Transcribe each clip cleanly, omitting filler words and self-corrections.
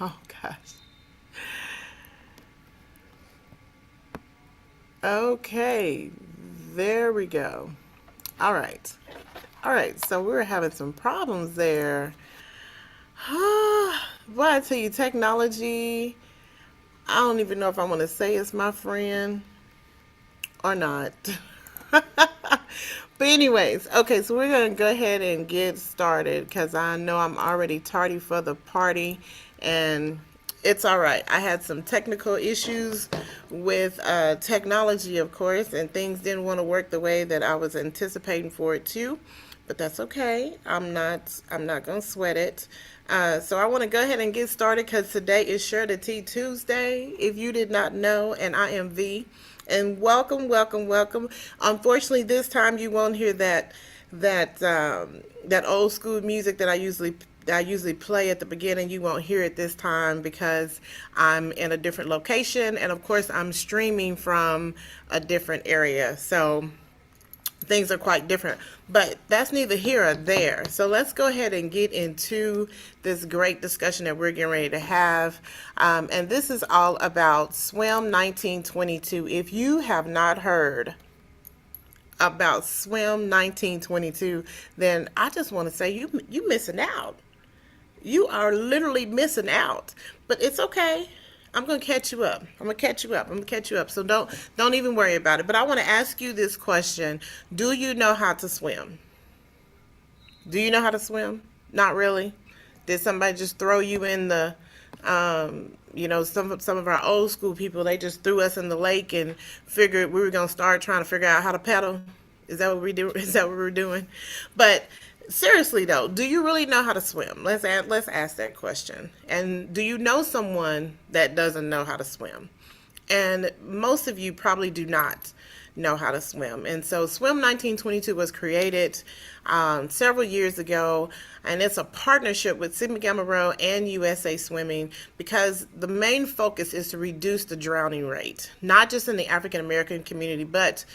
Oh gosh. Okay, there we go. All right. All right, so we were having some problems there. But I tell you, technology, I don't even know if I want to say it's my friend or not. But anyways, okay, so we're gonna go ahead and get started because I know I'm already tardy for the party, and it's all right. I had some technical issues with technology, of course, and things didn't want to work the way that I was anticipating for it to. But that's okay. I'm not gonna sweat it. So I want to go ahead and get started because today is Sure to Tea Tuesday. If you did not know, and I am V. And welcome, welcome, welcome. Unfortunately, this time you won't hear that old school music that I usually play at the beginning. You won't hear it this time because I'm in a different location, and of course, I'm streaming from a different area. So things are quite different. But that's neither here or there. So let's go ahead and get into this great discussion that we're getting ready to have. And this is all about Swim 1922. If you have not heard about Swim 1922, then I just want to say you missing out. You are literally missing out. But it's okay. I'm gonna catch you up. I'm gonna catch you up. I'm gonna catch you up. So don't even worry about it. But I want to ask you this question: do you know how to swim? Do you know how to swim? Not really. Did somebody just throw you in the some of our old school people, they just threw us in the lake and figured we were gonna start trying to figure out how to paddle. Is that what we do? Is that what we're doing? But seriously though, do you really know how to swim? Let's ask that question. And do you know someone that doesn't know how to swim? And most of you probably do not know how to swim. And so Swim 1922 was created several years ago, and it's a partnership with Sigma Gamma Rho and USA Swimming because the main focus is to reduce the drowning rate, not just in the African American community, but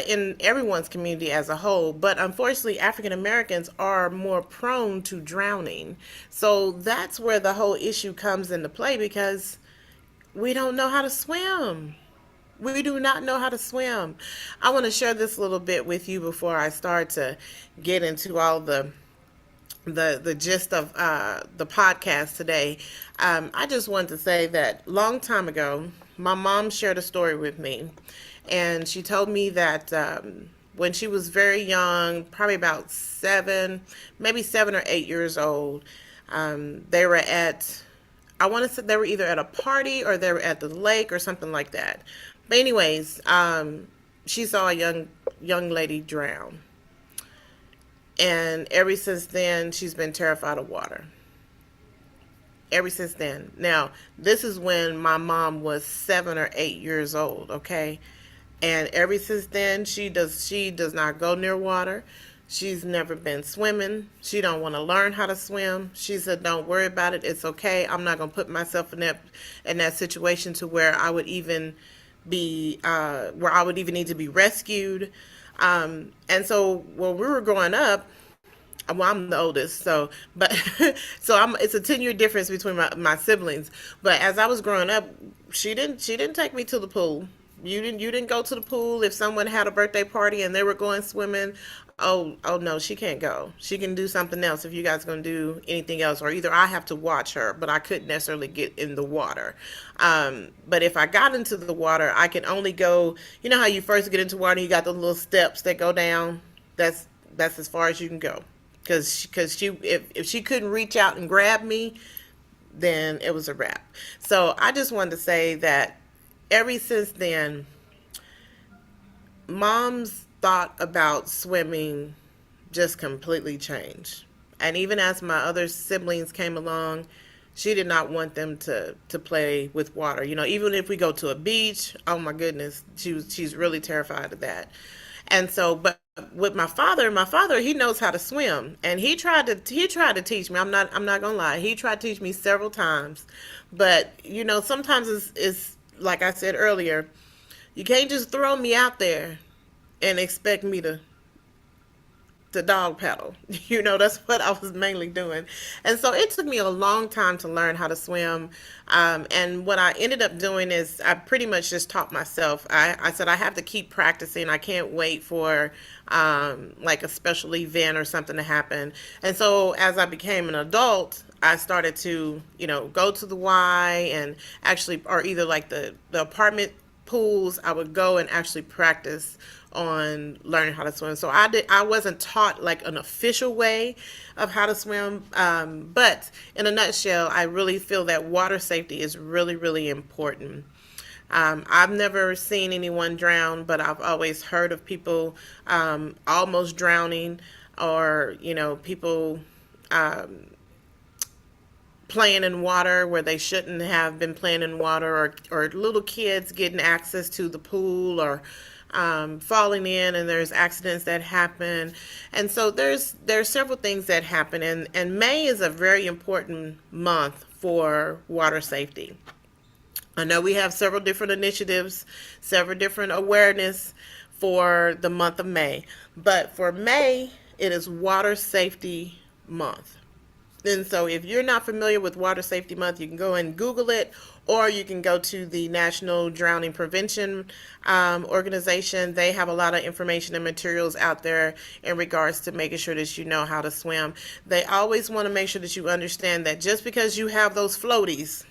in everyone's community as a whole. But unfortunately, African Americans are more prone to drowning. So that's where the whole issue comes into play because we don't know how to swim. We do not know how to swim. I want to share this little bit with you before I start to get into all the gist of the podcast today. I just wanted to say that long time ago, my mom shared a story with me, and she told me that when she was very young, probably about maybe 7 or 8 years old, they were at I want to say they were either at a party or they were at the lake or something like that. But anyways, she saw a young lady drown, and ever since then she's been terrified of water. Ever since then. Now, this is when my mom was 7 or 8 years old. Okay, and ever since then she does not go near water. She's never been swimming. She don't want to learn how to swim. She said, "Don't worry about it. It's okay. I'm not gonna put myself in that situation to where I would even need to be rescued." And so when we were growing up, well, I'm the oldest, but it's a 10-year difference between my siblings. But as I was growing up, she didn't take me to the pool. You didn't go to the pool if someone had a birthday party and they were going swimming. Oh no, she can't go. She can do something else if you guys gonna do anything else, or either I have to watch her, but I couldn't necessarily get in the water. But if I got into the water, I can only go. You know how you first get into water, you got the little steps that go down. That's as far as you can go, because if she couldn't reach out and grab me, then it was a wrap. So I just wanted to say that ever since then, mom's thought about swimming just completely changed. And even as my other siblings came along, she did not want them to play with water. Even if we go to a beach, oh my goodness, she's really terrified of that. And so, but with my father, he knows how to swim, and he tried to teach me. I'm not gonna lie, he tried to teach me several times, but sometimes it's like I said earlier, you can't just throw me out there and expect me to to dog paddle. That's what I was mainly doing. And so it took me a long time to learn how to swim. And what I ended up doing is I pretty much just taught myself. I said I have to keep practicing. I can't wait for like a special event or something to happen. And so as I became an adult, I started to, go to the Y and actually, or either like the apartment pools, I would go and actually practice on learning how to swim. So I wasn't taught like an official way of how to swim, but in a nutshell, I really feel that water safety is really, really important. I've never seen anyone drown, but I've always heard of people almost drowning, or people playing in water where they shouldn't have been playing in water, or little kids getting access to the pool, or falling in, and there's accidents that happen. And so there's several things that happen, and May is a very important month for water safety. I know we have several different initiatives, several different awareness for the month of May, but for May, it is Water Safety Month. And so if you're not familiar with Water Safety Month, you can go and Google it, or you can go to the National Drowning Prevention Organization. They have a lot of information and materials out there in regards to making sure that you know how to swim. They always want to make sure that you understand that just because you have those floaties,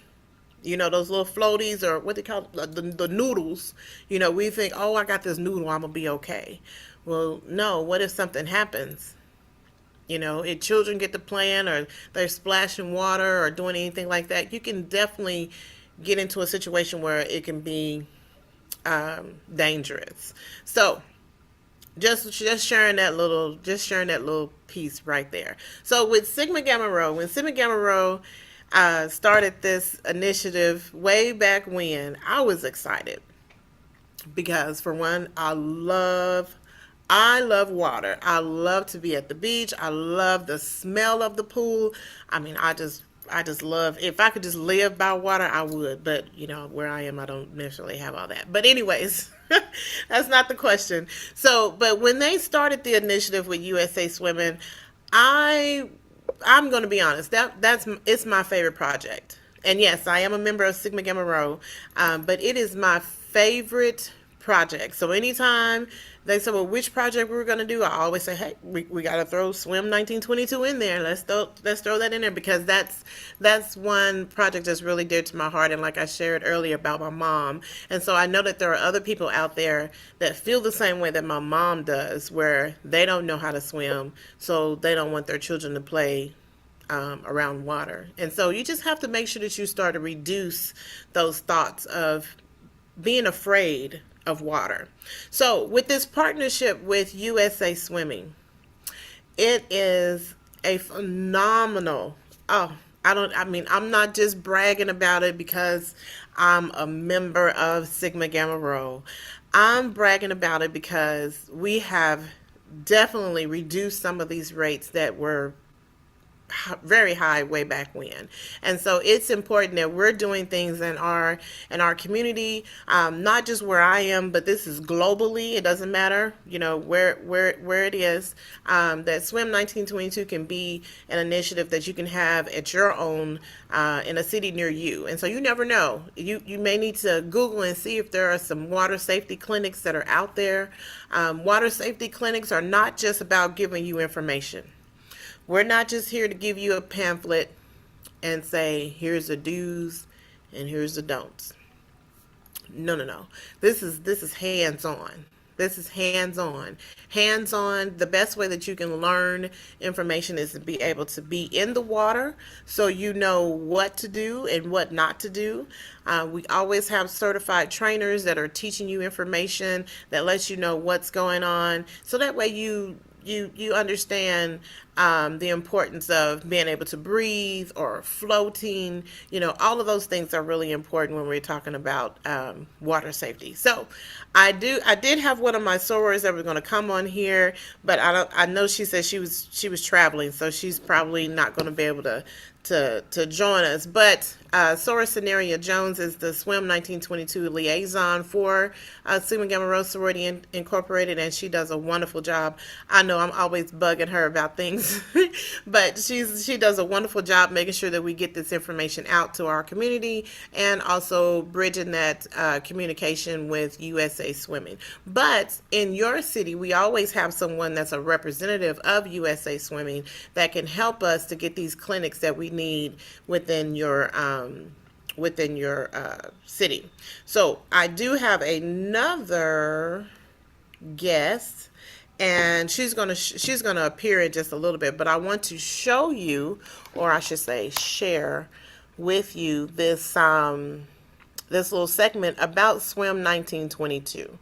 those little floaties, or what they call the noodles, we think, oh, I got this noodle, I'm going to be okay. Well, no, what if something happens? If children get to playing, or they're splashing water or doing anything like that, you can definitely get into a situation where it can be dangerous. So just sharing that little piece right there. So with Sigma Gamma Rho, when Sigma Gamma Rho started this initiative way back when, I was excited because, for one, I love water. I love to be at the beach. I love the smell of the pool. I mean, I just love, if I could just live by water, I would. But, where I am, I don't necessarily have all that. But anyways, that's not the question. So, but when they started the initiative with USA Swimming, I'm going to be honest, it's my favorite project. And yes, I am a member of Sigma Gamma Rho, but it is my favorite project. So anytime they say, well, which project we were going to do, I always say, hey, we got to throw Swim 1922 in there. Let's throw that in there, because that's one project that's really dear to my heart. And like I shared earlier about my mom. And so I know that there are other people out there that feel the same way that my mom does, where they don't know how to swim, so they don't want their children to play around water. And so you just have to make sure that you start to reduce those thoughts of being afraid of water. So with this partnership with USA Swimming, it is a phenomenal, I'm not just bragging about it because I'm a member of Sigma Gamma Rho. I'm bragging about it because we have definitely reduced some of these rates that were very high way back when. And so it's important that we're doing things in our community, not just where I am, but this is globally. It doesn't matter, where it is. That Swim 1922 can be an initiative that you can have at your own in a city near you. And so you never know. You may need to Google and see if there are some water safety clinics that are out there. Water safety clinics are not just about giving you information. We're not just here to give you a pamphlet and say, here's the do's and here's the don'ts. No. This is hands-on. This is hands-on. Hands-on, the best way that you can learn information is to be able to be in the water, so you know what to do and what not to do. We always have certified trainers that are teaching you information that lets you know what's going on, so that way you understand the importance of being able to breathe or floating. All of those things are really important when we're talking about water safety. So I did have one of my sorors that was going to come on here, but I know she said she was traveling, so she's probably not going to be able to to join us. But Sorority Jones is the Swim 1922 liaison for Sigma Gamma Rho Sorority Incorporated, and she does a wonderful job. I know I'm always bugging her about things, but she does a wonderful job making sure that we get this information out to our community and also bridging that communication with USA Swimming. But in your city, we always have someone that's a representative of USA Swimming that can help us to get these clinics that we need within your city. So I do have another guest, and she's gonna appear in just a little bit. But I want to show you, or I should say, share with you this little segment about Swim 1922.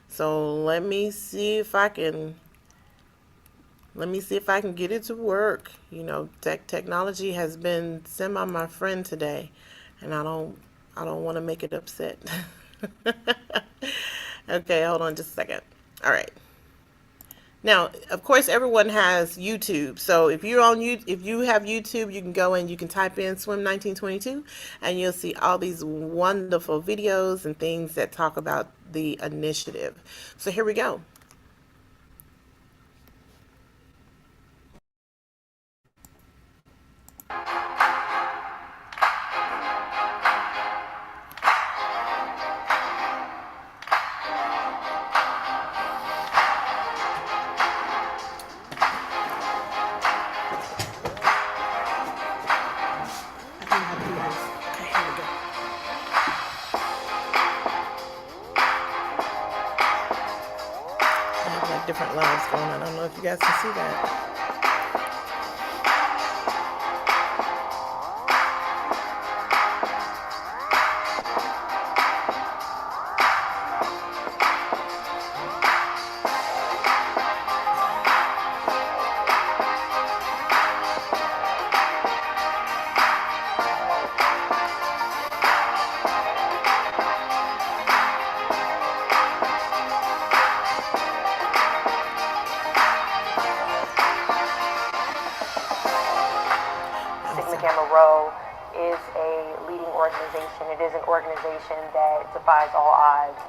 So let me see if I can get it to work. You know, technology has been semi my friend today, and I don't want to make it upset. Okay, hold on just a second. All right. Now, of course, everyone has YouTube. So if if you have YouTube, you can go and you can type in Swim 1922, and you'll see all these wonderful videos and things that talk about the initiative. So here we go. I think I have to do this. Okay, here we go. I have like different lives going on. I don't know if you guys can see that. Sigma Gamma Rho is a leading organization. It is an organization that defies all odds.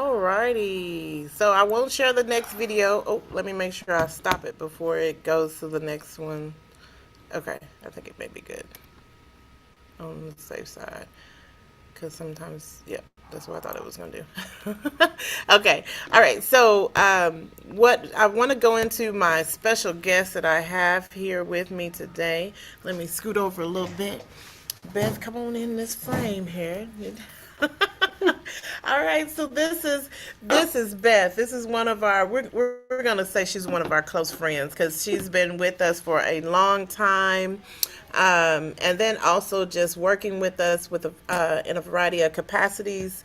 Alrighty. So I won't share the next video. Oh, let me make sure I stop it before it goes to the next one. Okay, I think it may be good on the safe side. Because sometimes, yeah, that's what I thought it was going to do. Okay, all right. So, what I want to go into my special guest that I have here with me today. Let me scoot over a little bit. Beth, come on in this frame here. All right, so this is Beth. This is one of our we're gonna say she's one of our close friends because she's been with us for a long time, and then also just working with us in a variety of capacities.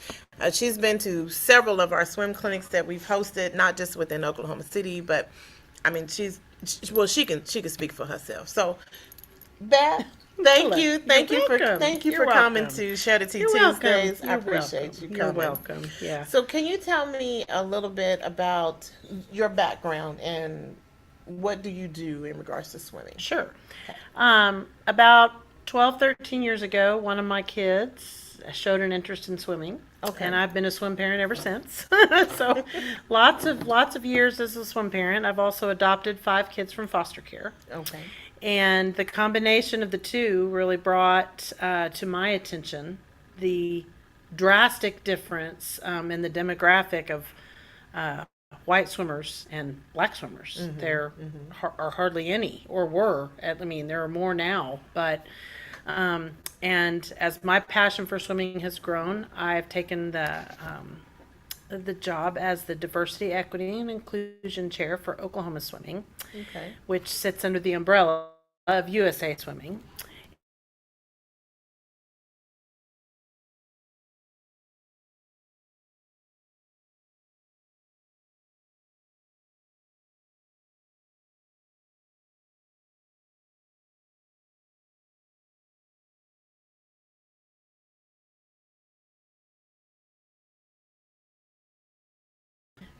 She's been to several of our swim clinics that we've hosted, not just within Oklahoma City, but I mean well she can speak for herself. So Beth, thank Hello. you, You're thank welcome. you You're for coming welcome. to Share the Tea You're welcome. Tuesdays. I You're appreciate welcome. you You're coming. welcome. Yeah. So, can you tell me a little bit about your background and what do you do in regards to swimming? Sure. About 12, 13 years ago, one of my kids showed an interest in swimming. Okay. And I've been a swim parent ever since. So lots of years as a swim parent. I've also adopted 5 kids from foster care. Okay. And the combination of the two really brought to my attention the drastic difference in the demographic of uh, white swimmers and black swimmers. There are hardly any, or were. I mean, there are more now. But and as my passion for swimming has grown, I've taken the job as the Diversity, Equity, and Inclusion Chair for Oklahoma Swimming, Okay. which sits under the umbrella of USA Swimming.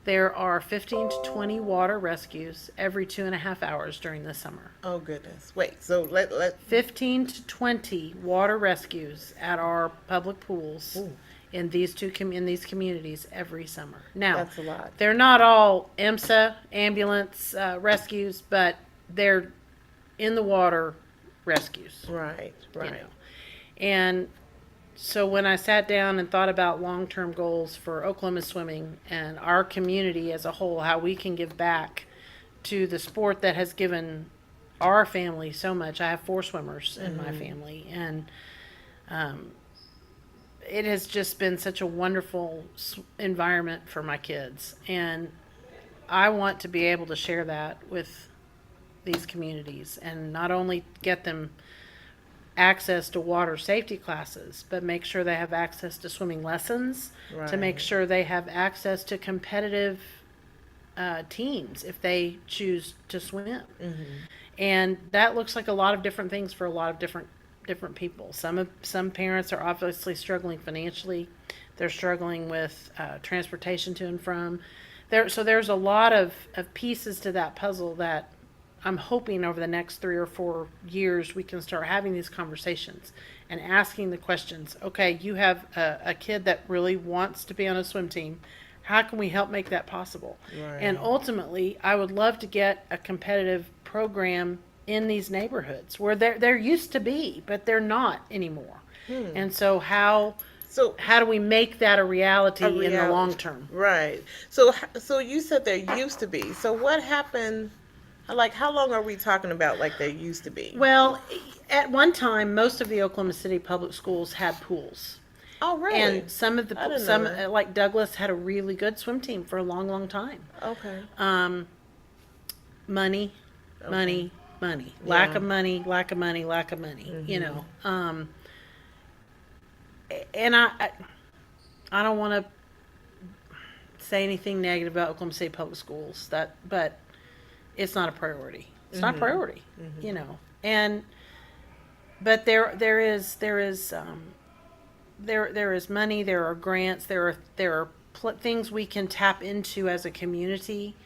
There are 15 to 20 water rescues every 2.5 hours during the summer. Oh goodness. Wait. So let 15 to 20 water rescues at our public pools Ooh. in these in these communities every summer. Now, That's a lot. they're not all EMSA ambulance rescues, but they're in the water rescues. Right. You Right. know. And so when I sat down and thought about long-term goals for Oklahoma swimming and our community as a whole, how we can give back to the sport that has given our family so much. I have 4 swimmers in my family, and it has just been such a wonderful environment for my kids. And I want to be able to share that with these communities and not only get them access to water safety classes, but make sure they have access to swimming lessons, to make Right. sure they have access to competitive teams if they choose to swim. And that looks like a lot of different things for a lot of different people. Some parents are obviously struggling financially. They're struggling with transportation to and from. So there's a lot of pieces to that puzzle that I'm hoping over the next 3 or 4 years we can start having these conversations and asking the questions. Okay, you have a kid that really wants to be on a swim team. How can we help make that possible? Right. And ultimately, I would love to get a competitive program in these neighborhoods where there used to be, but they're not anymore. And so So how do we make that a reality in the reality. long term? Right. So you said there used to be. So what happened? Like, how long are we talking about? Like there used to be. Well, at one time, most of the Oklahoma City public schools had pools. Oh, really? And some of I didn't some know that. like Douglas had a really good swim team for a long time. Okay. Money, Okay. money, money. Lack Yeah. of money, lack of money, lack of money. You know. And I don't want to say anything negative about Oklahoma City public schools. But it's not a priority. It's not a priority. You know. But there is money, there are grants, there are things we can tap into as a community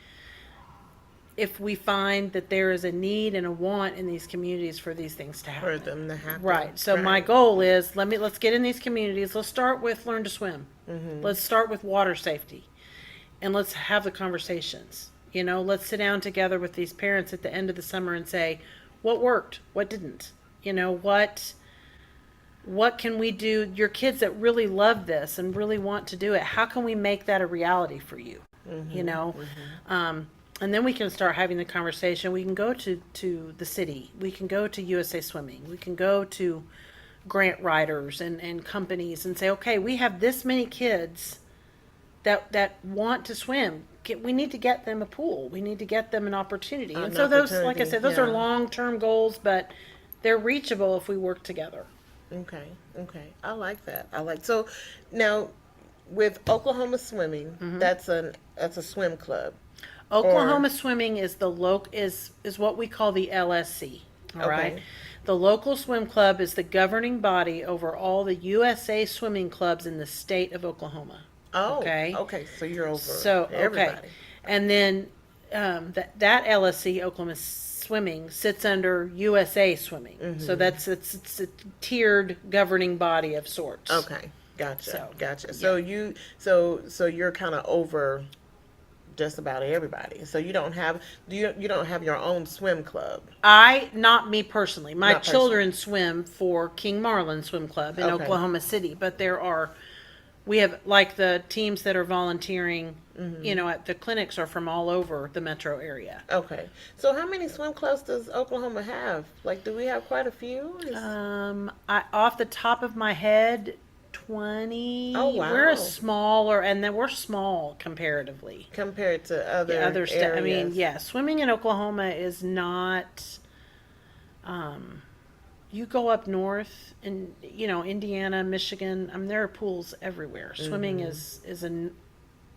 if we find that there is a need and a want in these communities for these things to happen. For them to happen. Right. So my goal is let's get in these communities. Let's start with learn to swim. Let's start with water safety, and let's have the conversations. You know, let's sit down together with these parents at the end of the summer and say, what worked, what didn't. You know, what can we do? Your kids that really love this and really want to do it, how can we make that a reality for you? You know, and then we can start having the conversation. We can go to the city. We can go to USA Swimming. We can go to grant writers and companies and say, okay, we have this many kids that want to swim. We need to get them a pool. We need to get them an opportunity. And so those, like I said, those are yeah. long-term goals, but they're reachable if we work together. Okay. I like that. So now with Oklahoma Swimming, that's a swim club. Oklahoma Swimming is is what we call the LSC. All right. Okay. The local swim club is the governing body over all the USA swimming clubs in the state of Oklahoma. Oh. Okay. Okay. So you're over So everybody. okay, and then that LSC Oklahoma Swimming sits under USA Swimming. So it's a tiered governing body of sorts. Okay. Gotcha. So, Gotcha. So so you're kind of over just about everybody. So you don't have you don't have your own swim club. Not me personally. My Not children swim for King Marlin Swim Club in Okay. Oklahoma City, but we have like the teams that are volunteering, you know, at the clinics are from all over the metro area. Okay. So how many swim clubs does Oklahoma have? Like, do we have quite a few? Off the top of my head, 20. Oh, wow. We're we're small comparatively. Compared to other Other areas. I mean, yeah, swimming in Oklahoma is not. You go up north in Indiana, Michigan. I mean, there are pools everywhere. Swimming is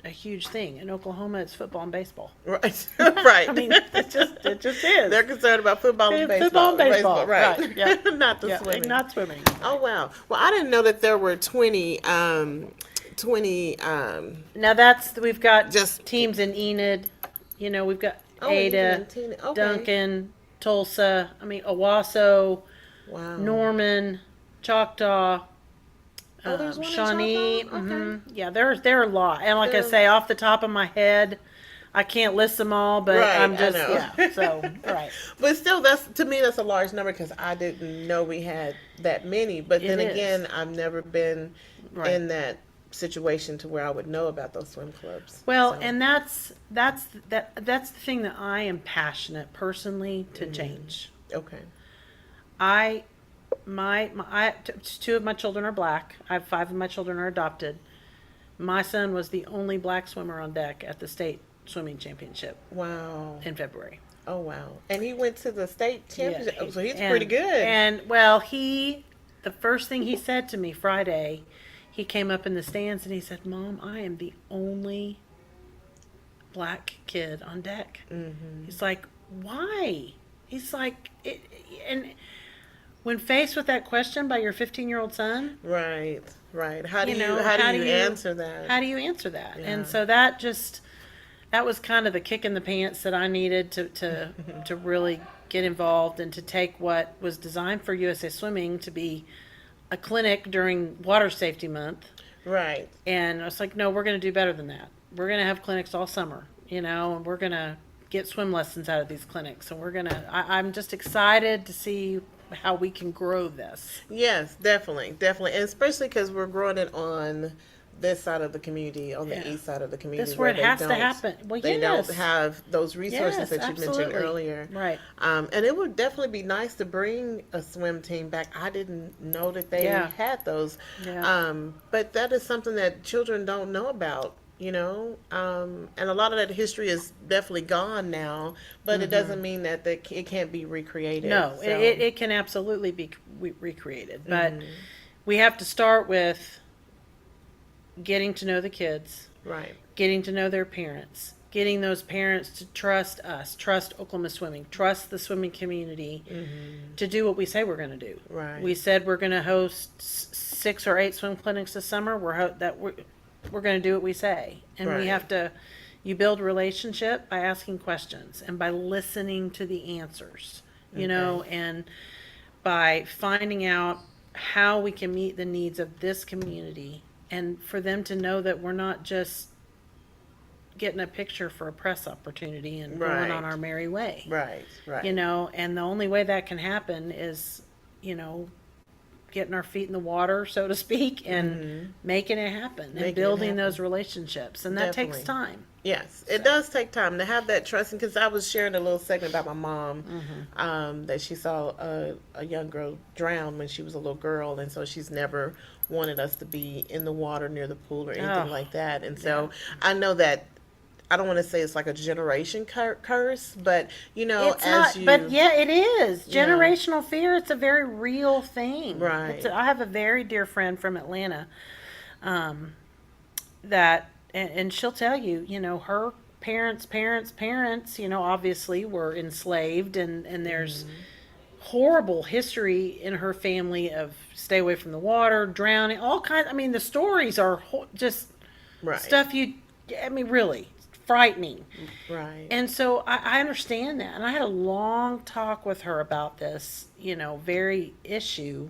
a huge thing. In Oklahoma, it's football and baseball. Right. Right. I mean, it just is. They're concerned about football and baseball. Football and baseball, right? yeah. Not the Yeah, swimming. not swimming. Oh wow. Well, I didn't know that there were 20 20, Now we've got just, teams in Enid. We've got oh, Ada, even Tina. Okay. Duncan, Tulsa. I mean, Owasso, Wow. Norman, Choctaw, Oh, there's one in Shawnee. Choctaw? Okay. Yeah, there are a lot. And like I There, say, off the top of my head, I can't list them all, but right, I'm I just, know. yeah. So, right. But still, that's to me that's a large number because I didn't know we had that many. But It then is. again, I've never been Right. in that situation to where I would know about those swim clubs. Well, So, and that's the thing that I am passionate personally to change. okay. I two of my children are black. I have five of my children are adopted. My son was the only black swimmer on deck at the state swimming championship Wow. in February. Oh, wow. And he went to the state championship. Yeah, So he's and, pretty good. And well, the first thing he said to me Friday, he came up in the stands and he said, "Mom, I am the only black kid on deck." He's like, "Why?" He's like, and when faced with that question by your 15-year-old son, Right. Right. How do you you know, how do you answer that? how do you answer that? Yeah. And so that was kind of the kick in the pants that I needed to really get involved and to take what was designed for USA Swimming to be a clinic during Water Safety Month. Right. And I was like, no, we're going to do better than that. We're going to have clinics all summer, and we're going to get swim lessons out of these clinics. And I'm just excited to see how we can grow this. Yes, definitely, definitely, and especially because we're growing it on this side of the community, on the Yeah. east side of the community, That's where it they has to don't- happen. Well, they yes. don't have those resources Yes, that you mentioned absolutely. earlier, Right. And it would definitely be nice to bring a swim team back. I didn't know that they Yeah. had those, Yeah. but that is something that children don't know about. And a lot of that history is definitely gone now, but it doesn't mean that it can't be recreated. No, So, it can absolutely be recreated, but we have to start with getting to know the kids, right, getting to know their parents, getting those parents to trust us, trust Oklahoma Swimming, trust the swimming community to do what we say we're going to do. right, We said we're going to host 6 or 8 swim clinics this summer. We're going to do what we say, and Right. we have to. You build relationship by asking questions and by listening to the answers, and by finding out how we can meet the needs of this community, and for them to know that we're not just getting a picture for a press opportunity and Right. going on our merry way. right, right. And the only way that can happen is, getting our feet in the water, so to speak, and making it happen Making it and building happen. those relationships. And that takes Definitely. time. Yes, it does take time to have that trust. Because I was sharing a little segment about my mom, that she saw a young girl drown when she was a little girl, and so she's never wanted us to be in the water near the pool or anything Oh, like that. And so I know that. I don't want to say it's like a generation curse, but It's as not, you, but yeah, it is. Yeah. Generational fear, it's a very real thing. Right. I have a very dear friend from Atlanta that, and she'll tell you, her parents, obviously were enslaved, and there's horrible history in her family of stay away from the water, drowning, all kinds. I mean, the stories are just right, stuff really frightening. right, And so I understand that. And I had a long talk with her about this, very issue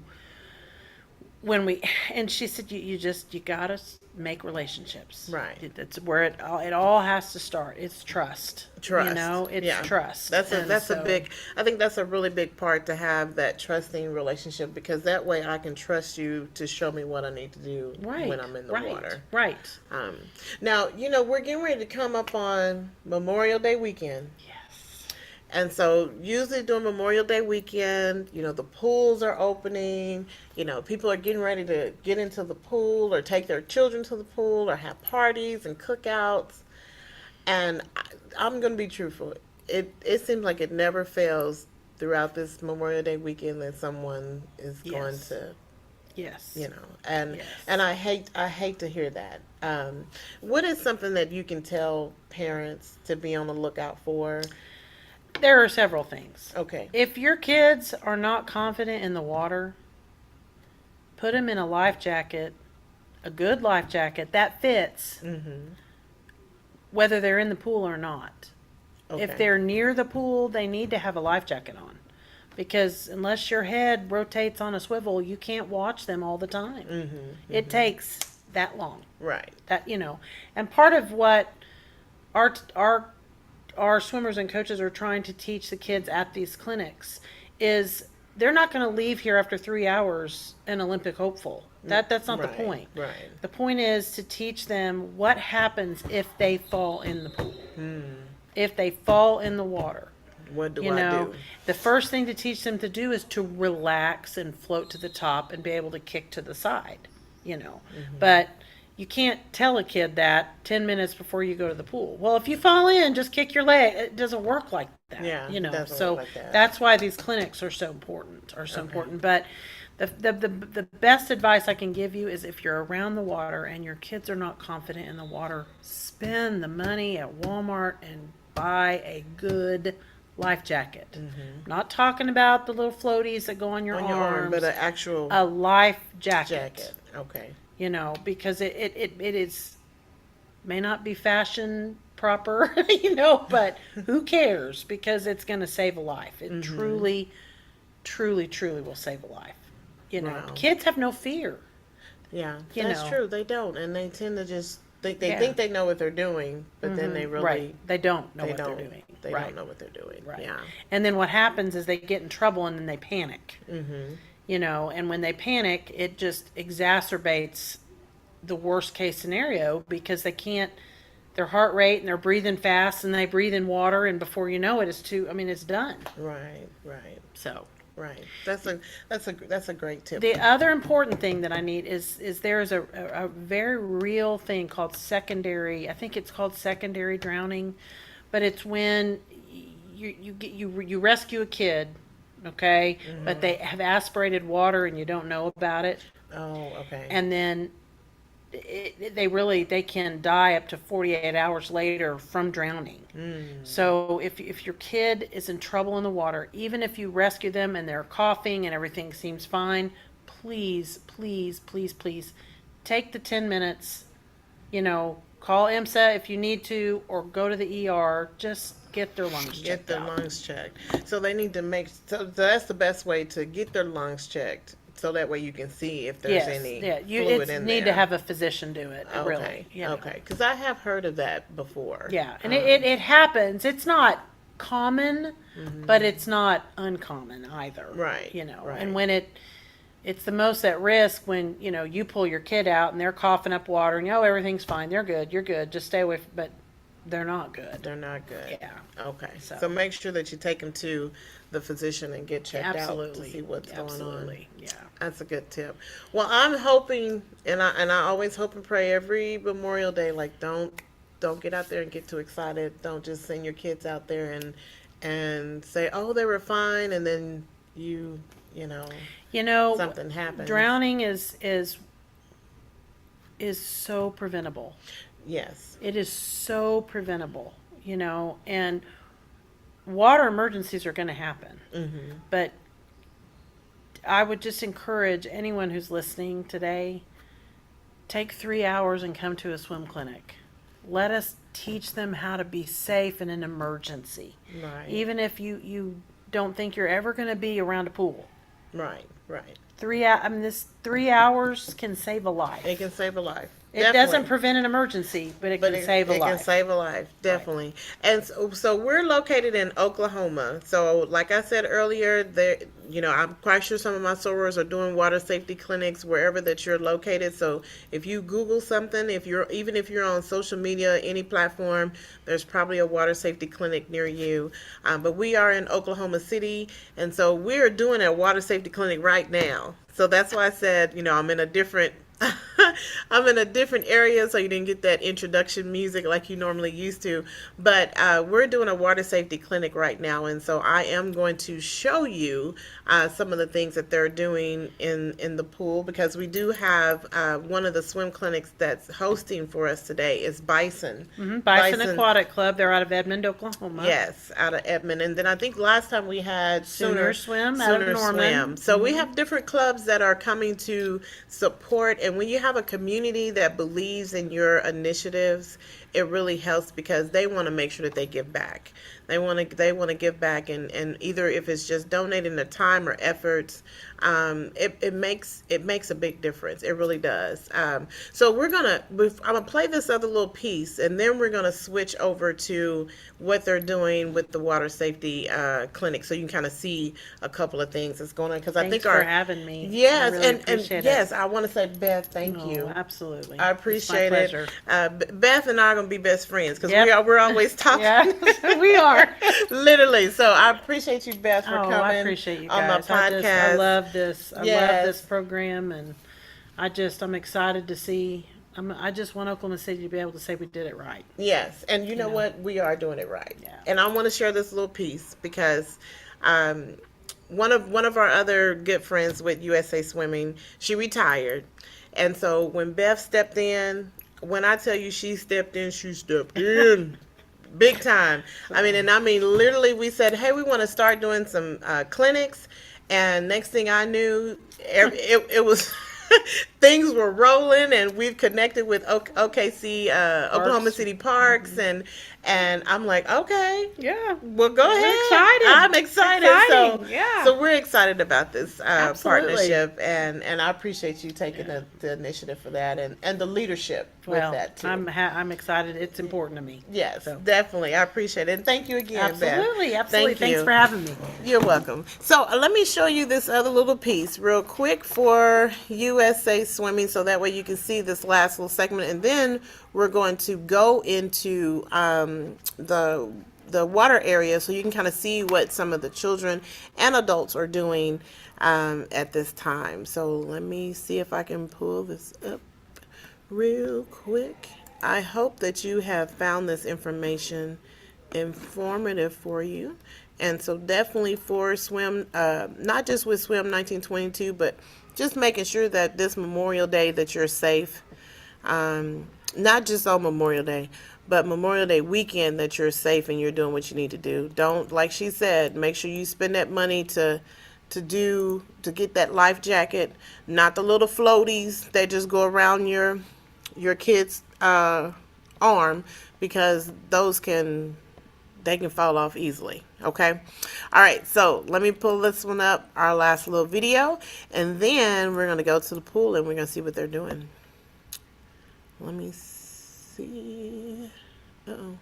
and she said, you gotta make relationships. Right. That's where it all has to start. It's trust. trust. It's Yeah. trust. That's a And that's so- a big. I think that's a really big part to have that trusting relationship because that way I can trust you to show me what I need to do right, when I'm in the right, water. Right. Now we're getting ready to come up on Memorial Day weekend. Yes. And so usually during Memorial Day weekend, the pools are opening, people are getting ready to get into the pool or take their children to the pool or have parties and cookouts. And I'm going to be truthful. It seems like it never fails throughout this Memorial Day weekend that someone is going Yes. to, Yes. and Yes. and I hate to hear that. What is something that you can tell parents to be on the lookout for? There are several things. Okay. If your kids are not confident in the water, put them in a life jacket, a good life jacket that fits, whether they're in the pool or not. Okay. If they're near the pool, they need to have a life jacket on. Because unless your head rotates on a swivel, you can't watch them all the time. It takes that long. Right. That, and part of what our swimmers and coaches are trying to teach the kids at these clinics is they're not going to leave here after 3 hours an Olympic hopeful. That's not the Right, point. right. The point is to teach them what happens if they fall in the pool. If they fall in the water. What do I do? The first thing to teach them to do is to relax and float to the top and be able to kick to the side, But you can't tell a kid that 10 minutes before you go to the pool. Well, if you fall in, just kick your leg. It doesn't work like that. Yeah, it doesn't So work like that. that's why these clinics are so important. But the best advice I can give you is if you're around the water and your kids are not confident in the water, spend the money at Walmart and buy a good life jacket. Not talking about the little floaties that go on your arms, but an actual a life jacket. Okay. Because it is may not be fashion proper, but who cares? Because it's going to save a life. It truly, truly, truly will save a life. Wow. Kids have no fear. Yeah, that's true. They don't, and they tend to just they Yeah. think they know what they're doing, but then they really Right. They don't know they what don't they're doing. they Right. don't know what they're doing. Right. Yeah. And then what happens is they get in trouble and then they panic. And when they panic, it just exacerbates the worst case scenario because they can't, their heart rate and they're breathing fast and they breathe in water and before you know it, it's done. Right. Right. So. Right. That's a great tip. The other important thing that I need is there is a very real thing called secondary. I think it's called secondary drowning, but it's when you rescue a kid, okay, but they have aspirated water and you don't know about it, Oh, okay. and then they can die up to 48 hours later from drowning. So if your kid is in trouble in the water, even if you rescue them and they're coughing and everything seems fine, please, please, please, please take the 10 minutes, call IMSA if you need to, or go to the ER, just get their lungs checked Get their out. lungs checked. So they need to so that's the best way to get their lungs checked. So that way you can see if there's any fluid in there. Need to have a physician do it, Okay. really. Okay. Because I have heard of that before. Yeah, and it happens. It's not common, but it's not uncommon either. Right, right. And when it's the most at risk when, you pull your kid out and they're coughing up water and, everything's fine. They're good. You're good. Just stay away. But they're not good. They're not good. Yeah. Okay. So- So make sure that you take them to the physician and get checked out Absolutely. to see what's going on. Absolutely. Yeah. That's a good tip. Well, I'm hoping, and I always hope and pray every Memorial Day, like don't get out there and get too excited. Don't just send your kids out there and say, oh, they were fine, and then something happens. Drowning is so preventable. Yes. It is so preventable, and water emergencies are going to happen. But I would just encourage anyone who's listening today, take 3 hours and come to a swim clinic. Let us teach them how to be safe in an emergency. Right. Even if you don't think you're ever going to be around a pool. Right. Right. 3 hours can save a life. It can save a life. It Definitely. doesn't prevent an emergency, but it can save a life. It can save a life, definitely. And so we're located in Oklahoma. So like I said earlier, I'm quite sure some of my sorors are doing water safety clinics wherever that you're located. So if you Google something, even if you're on social media, any platform, there's probably a water safety clinic near you. But we are in Oklahoma City, and so we're doing a water safety clinic right now. So that's why I said, I'm in a different area, so you didn't get that introduction music like you normally used to. But we're doing a water safety clinic right now, and so I am going to show you some of the things that they're doing in the pool, because we do have one of the swim clinics that's hosting for us today is Bison. Bison Aquatic Club. They're out of Edmond, Oklahoma. Yes, out of Edmond. And then I think last time we had Sooner Swim out of Norman. So we have different clubs that are coming to support And when you have a community that believes in your initiatives, it really helps because they want to make sure that they give back. They want to give back, and either if it's just donating their time or efforts, it makes a big difference. It really does. So I'm gonna play this other little piece, and then we're gonna switch over to what they're doing with the water safety clinic, so you can kind of see a couple of things that's going on. Because I Thanks think for having me. I yes, really and appreciate yes, it. I want to say, Beth, thank Oh, you. absolutely. I It's my appreciate it. pleasure. Beth and I are gonna be best friends because Yep. we're always talking. Yeah, we are. Literally. So I appreciate you, Beth, for Oh, I coming appreciate you on my guys. I podcast. love this. I love this Yes. program, and I'm excited to see. I just want Oklahoma City to be able to say we did it right. Yes, and you know know. what? We are doing it right. Yeah. And I want to share this little piece because um, one of our other good friends with USA Swimming, she retired, and so when Beth stepped in, when I tell you she stepped in. Big time. I mean, literally, we said, hey, we want to start doing some clinics. And next thing I knew, it was things were rolling, and we've connected with OKC, Oklahoma Parks. City Parks, and I'm like, okay, Yeah. well, go We're ahead. excited. I'm It's excited. exciting. Yeah. So we're excited about this Absolutely. partnership, and I appreciate you taking the initiative for that, and the leadership Well, with that too. I'm excited. It's important to me. Yes, So. definitely. I appreciate it. And thank you again, Absolutely, Beth. absolutely. Thank Thanks you. for having me. You're welcome. So let me show you this other little piece real quick for USA Swimming so that way you can see this last little segment. And then we're going to go into the water area so you can kind of see what some of the children and adults are doing at this time. So let me see if I can pull this up real quick. I hope that you have found this information informative for you. And so definitely for swim, not just with Swim 1922, but just making sure that this Memorial Day that you're safe. Not just on Memorial Day, but Memorial Day weekend that you're safe and you're doing what you need to do. Don't, like she said, make sure you spend that money to get that life jacket, not the little floaties that just go around your kid's arm, because they can fall off easily. Okay. All right. So let me pull this one up, our last little video, and then we're going to go to the pool and we're going to see what they're doing. Let me see. Uh-oh.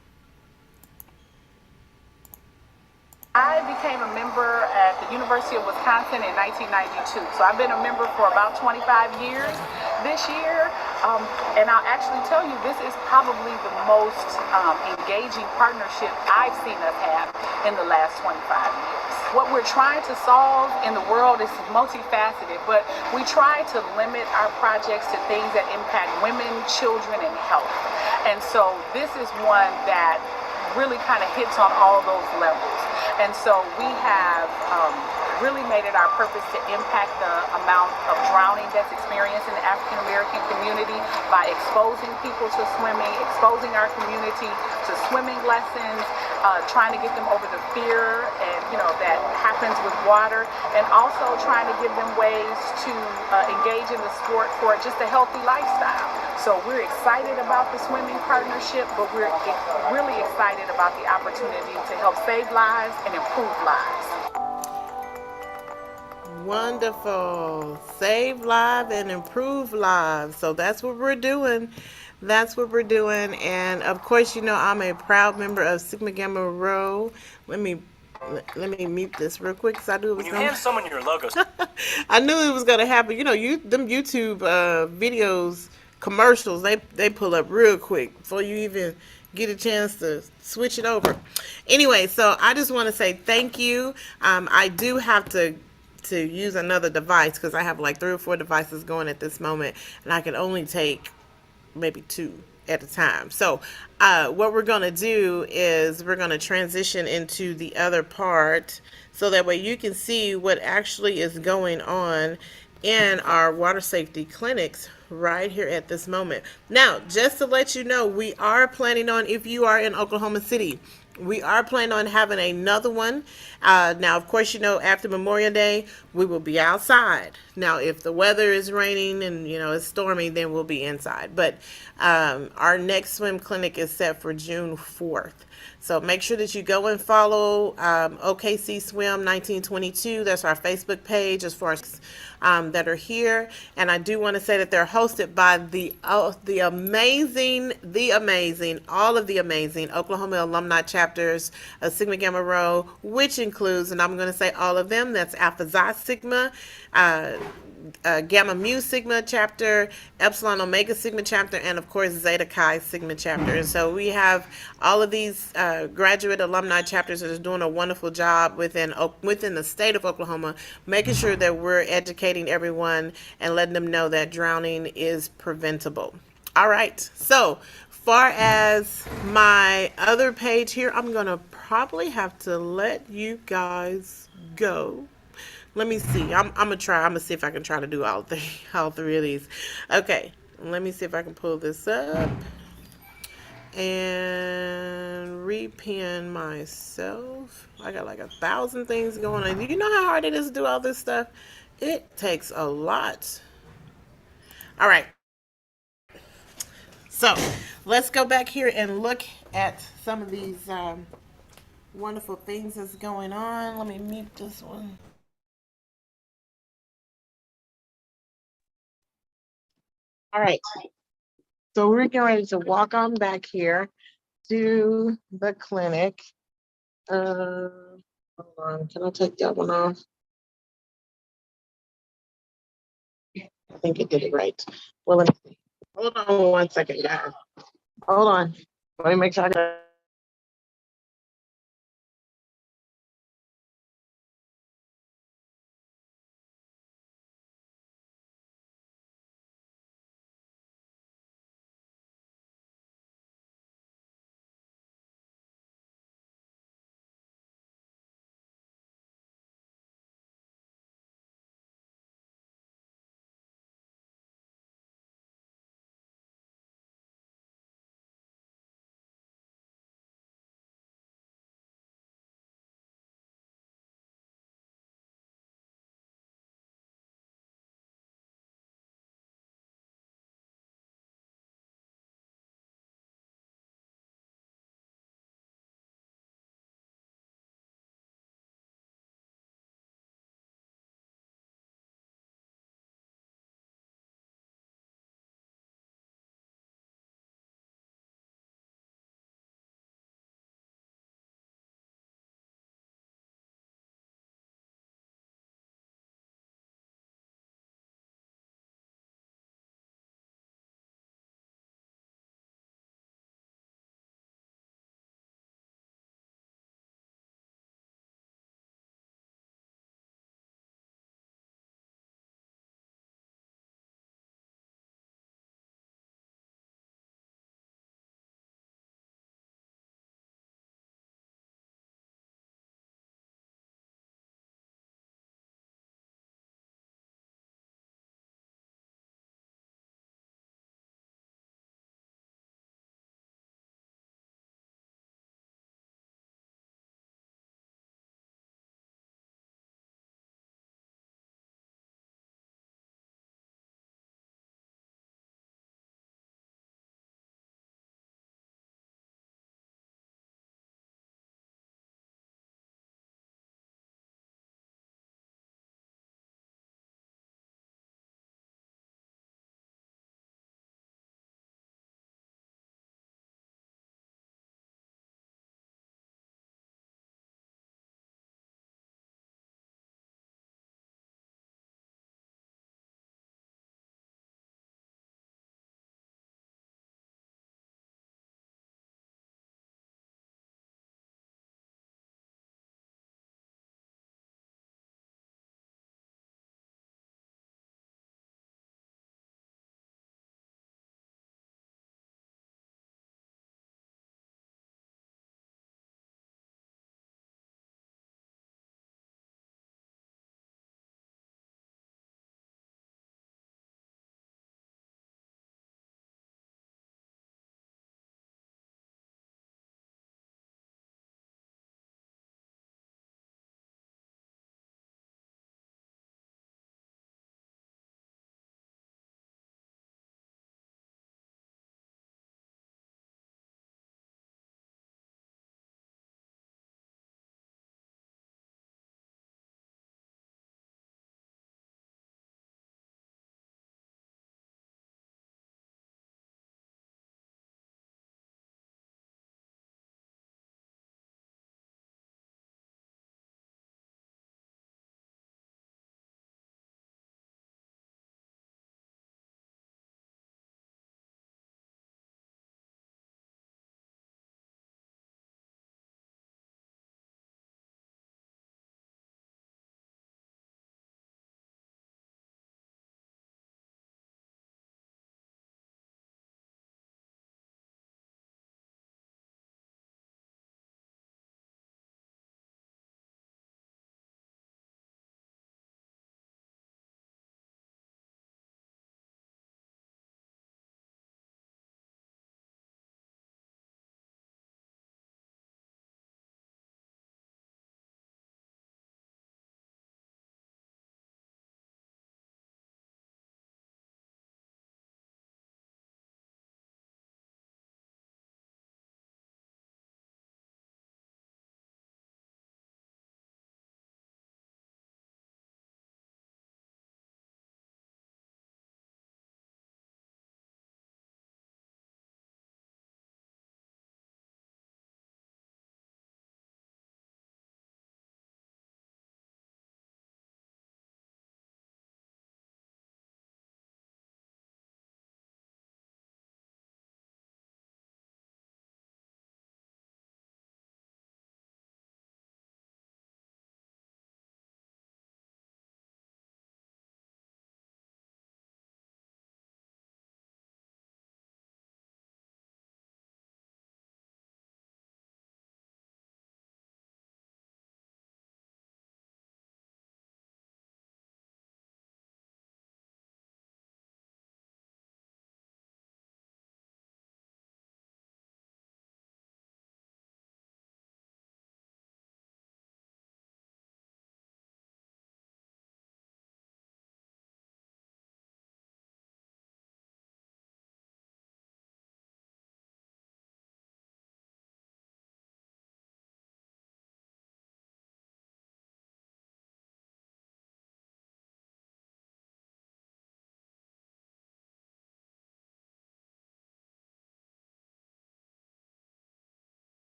I became a member at the University of Wisconsin in 1992. So I've been a member for about 25 years this year. And I'll actually tell you, this is probably the most engaging partnership I've seen us have in the last 25 years. What we're trying to solve in the world is multifaceted, but we try to limit our projects to things that impact women, children, and health. And so this is one that really kind of hits on all those levels. And so we have really made it our purpose to impact the amount of drowning that's experienced in the African American community by exposing people to swimming, exposing our community to swimming lessons, trying to get them over the fear and that happens with water, and also trying to give them ways to engage in the sport for just a healthy lifestyle. So we're excited about the swimming partnership, but we're really excited about the opportunity to help save lives and improve lives. Wonderful. Save lives and improve lives. So that's what we're doing. That's what we're doing. And of course, I'm a proud member of Sigma Gamma Rho. Let me mute this real quick because I knew it was When you hand someone your logos, I knew it was gonna happen. Them YouTube videos, commercials, they pull up real quick before you even get a chance to switch it over. Anyway, so I just want to say thank you. I do have to use another device because I have like 3 or 4 devices going at this moment, and I can only take maybe 2 at a time. So what we're going to do is we're going to transition into the other part so that way you can see what actually is going on in our water safety clinics right here at this moment. Now, just to let you know, we are planning on, if you are in Oklahoma City, We are planning on having another one. Now, of course, after Memorial Day, we will be outside. Now, if the weather is raining and it's stormy, then we'll be inside. But our next swim clinic is set for June 4th. So make sure that you go and follow OKC Swim 1922. That's our Facebook page as far as that are here. And I do want to say that they're hosted by all of the amazing Oklahoma alumni chapters of Sigma Gamma Rho, which includes, and I'm going to say all of them, that's Alpha Xi Sigma, Gamma Mu Sigma chapter, Epsilon Omega Sigma chapter, and of course Zeta Chi Sigma chapter. And so we have all of these graduate alumni chapters that are doing a wonderful job within the state of Oklahoma, making sure that we're educating everyone and letting them know that drowning is preventable. All right, so far as my other page here, I'm gonna probably have to let you guys go. Let me see. I'm gonna try. I'm gonna see if I can try to do all three of these. Okay. Let me see if I can pull this up and repin myself. I got like 1,000 things going on. Do you know how hard it is to do all this stuff? It takes a lot. All right. So let's go back here and look at some of these wonderful things that's going on. Let me mute this one. All right. So we're getting ready to walk on back here to the clinic. Uh, Hold on. Can I take that one off? I think it did it right. Well, let me see. Hold on 1 second, guys. Hold on. Let me make sure I got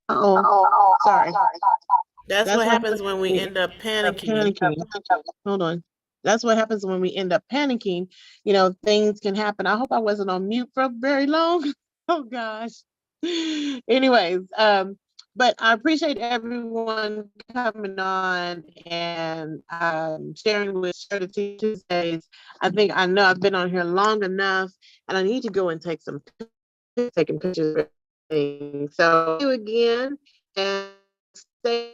Oh, sorry. That's That's what what happens happens when when we we end up end up panicking. panicking. Hold on. That's what happens when we end up panicking. You know, things can happen. I hope I wasn't on mute for very long. Oh gosh. Anyways, but I appreciate everyone coming on and sharing with Share the Tuesdays. I know I've been on here long enough, and I need to go and take some taking pictures. So, thank you again, and stay